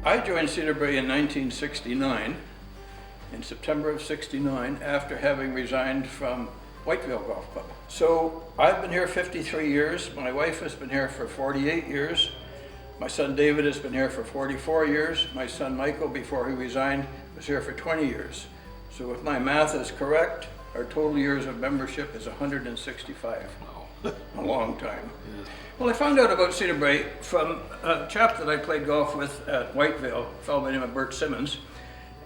I joined Cedarbrae in 1969, in September of '69, after having resigned from Whitevale Golf Club. So I've been here 53 years. My wife has been here for 48 years. My son David has been here for 44 years. My son Michael, before he resigned, was here for 20 years. So if my math is correct, our total years of membership is 165. Wow. A long time. Well, I found out about Cedarbrae from a chap that I played golf with at Whitevale, a fellow by the name of Bert Simmons.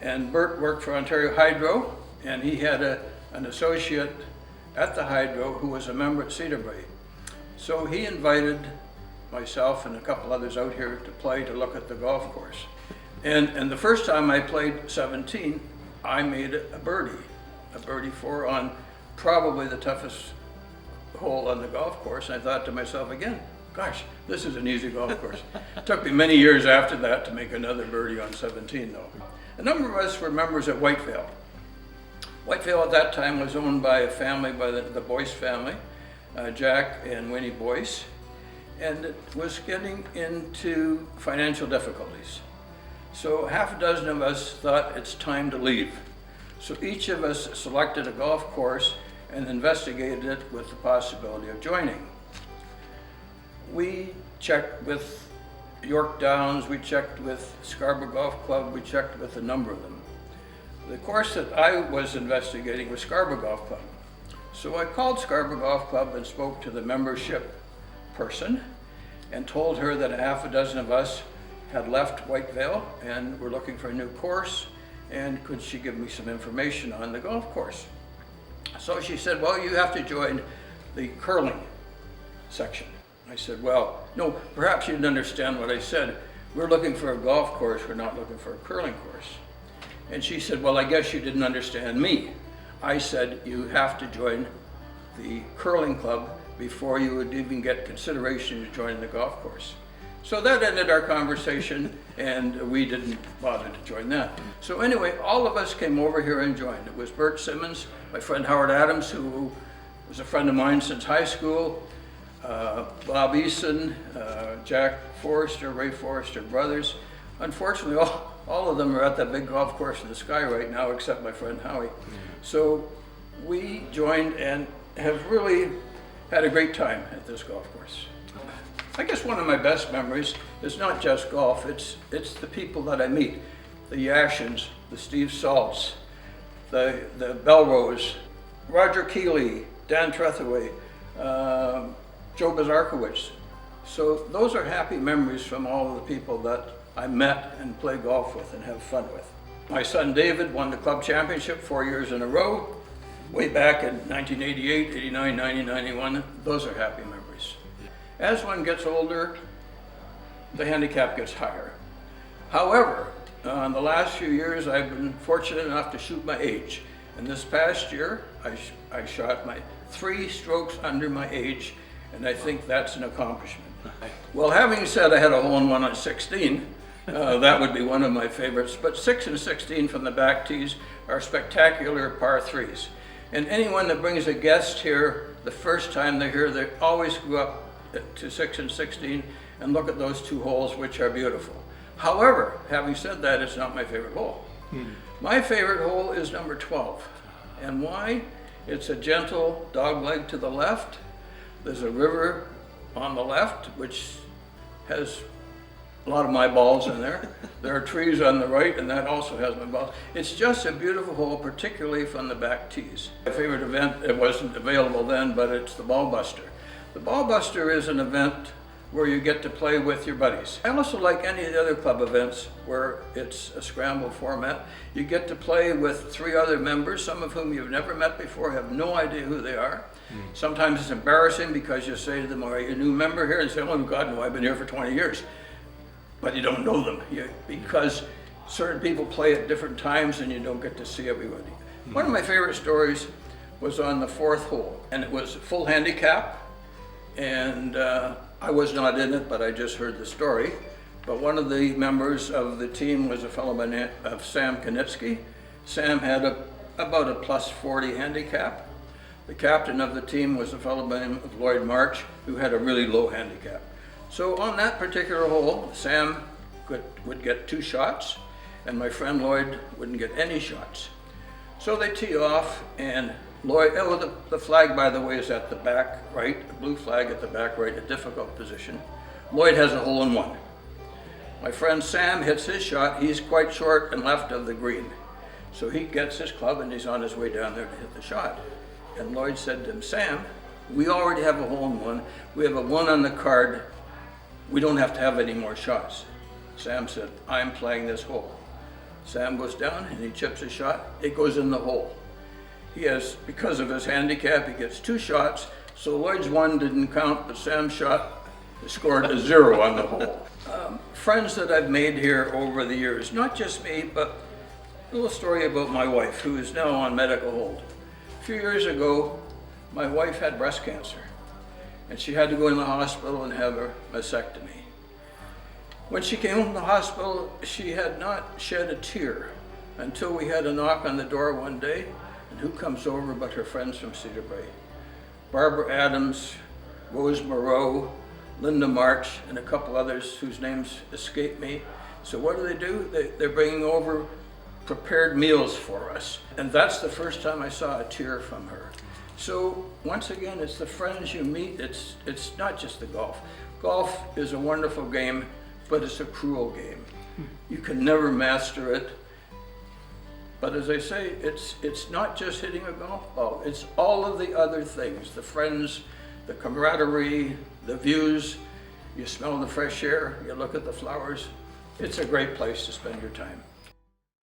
And Bert worked for Ontario Hydro, and he had an associate at the Hydro who was a member at Cedarbrae. So he invited myself and a couple others out here to play, to look at the golf course. And the first time I played 17, I made a birdie 4 on probably the toughest hole on the golf course. I thought to myself again, gosh, this is an easy golf course. It took me many years after that to make another birdie on 17 though. A number of us were members at Whitevale. Whitevale at that time was owned by a family, by the Boyce family, Jack and Winnie Boyce, and it was getting into financial difficulties. So half a dozen of us thought it's time to leave. So each of us selected a golf course and investigated it with the possibility of joining. We checked with York Downs, we checked with Scarborough Golf Club, we checked with a number of them. The course that I was investigating was Scarborough Golf Club. So I called Scarborough Golf Club and spoke to the membership person and told her that a half a dozen of us had left Whitevale and were looking for a new course, and could she give me some information on the golf course. So she said, well, you have to join the curling section. I said, well, no, perhaps you didn't understand what I said. We're looking for a golf course, we're not looking for a curling course. And she said, well, I guess you didn't understand me. I said, you have to join the curling club before you would even get consideration to join the golf course. So that ended our conversation, and we didn't bother to join that. So anyway, all of us came over here and joined. It was Bert Simmons, my friend Howard Adams, who was a friend of mine since high school, Bob Eason, Jack Forrester, Ray Forrester brothers. Unfortunately, all of them are at that big golf course in the sky right now, except my friend Howie. So we joined and have really had a great time at this golf course. I guess one of my best memories is not just golf, it's the people that I meet. The Yashins, the Steve Salts, the Belrose, Roger Keeley, Dan Trethaway, Joe Bazarkowicz. So those are happy memories from all of the people that I met and play golf with and have fun with. My son David won the club championship 4 years in a row, way back in 1988, 89, 90, 91. Those are happy memories. As one gets older, the handicap gets higher. However, in the last few years, I've been fortunate enough to shoot my age. And this past year, I shot my 3 strokes under my age, and I think that's an accomplishment. Well, having said I had a hole-in-one on 16, that would be one of my favorites, but 6 and 16 from the back tees are spectacular par 3s. And anyone that brings a guest here, the first time they're here, they always go up to 6 and 16 and look at those 2 holes, which are beautiful. However, having said that, it's not my favorite hole. My favorite hole is number 12. And why? It's a gentle dogleg to the left. There's a river on the left, which has a lot of my balls in there. There are trees on the right, and that also has my balls. It's just a beautiful hole, particularly from the back tees. My favorite event, it wasn't available then, but it's the Ball Buster. The Ball Buster is an event where you get to play with your buddies. I also like any of the other club events where it's a scramble format. You get to play with 3 other members, some of whom you've never met before, have no idea who they are. Sometimes it's embarrassing because you say to them, are you a new member here? And they say, oh God, no, I've been here for 20 years. But you don't know them because certain people play at different times and you don't get to see everybody. One of my favorite stories was on the 4th hole, and it was full handicap. And I was not in it, but I just heard the story. But one of the members of the team was a fellow by the name of Sam Konitsky. Sam had about a plus 40 handicap. The captain of the team was a fellow by the name of Lloyd March, who had a really low handicap. So on that particular hole, Sam would get 2 shots, and my friend Lloyd wouldn't get any shots. So they tee off, and Lloyd, the flag, by the way, is at the back right, the blue flag at the back right, a difficult position. Lloyd has a hole-in-one. My friend Sam hits his shot. He's quite short and left of the green. So he gets his club and he's on his way down there to hit the shot. And Lloyd said to him, Sam, we already have a hole-in-one. We have a 1 on the card. We don't have to have any more shots. Sam said, I'm playing this hole. Sam goes down and he chips his shot. It goes in the hole. He has, because of his handicap, he gets 2 shots. So Lloyd's 1 didn't count, but Sam's shot scored a 0 on the hole. Friends that I've made here over the years, not just me, but a little story about my wife, who is now on medical hold. A few years ago, my wife had breast cancer, and she had to go in the hospital and have a mastectomy. When she came home from the hospital, she had not shed a tear until we had a knock on the door one day, and who comes over but her friends from Cedar Bay? Barbara Adams, Rose Moreau, Linda March, and a couple others whose names escape me. So what do? They're bringing over prepared meals for us. And that's the first time I saw a tear from her. So once again, it's the friends you meet. It's not just the golf. Golf is a wonderful game, but it's a cruel game. You can never master it. But as I say, it's not just hitting a golf ball. It's all of the other things, the friends, the camaraderie, the views. You smell the fresh air, you look at the flowers. It's a great place to spend your time.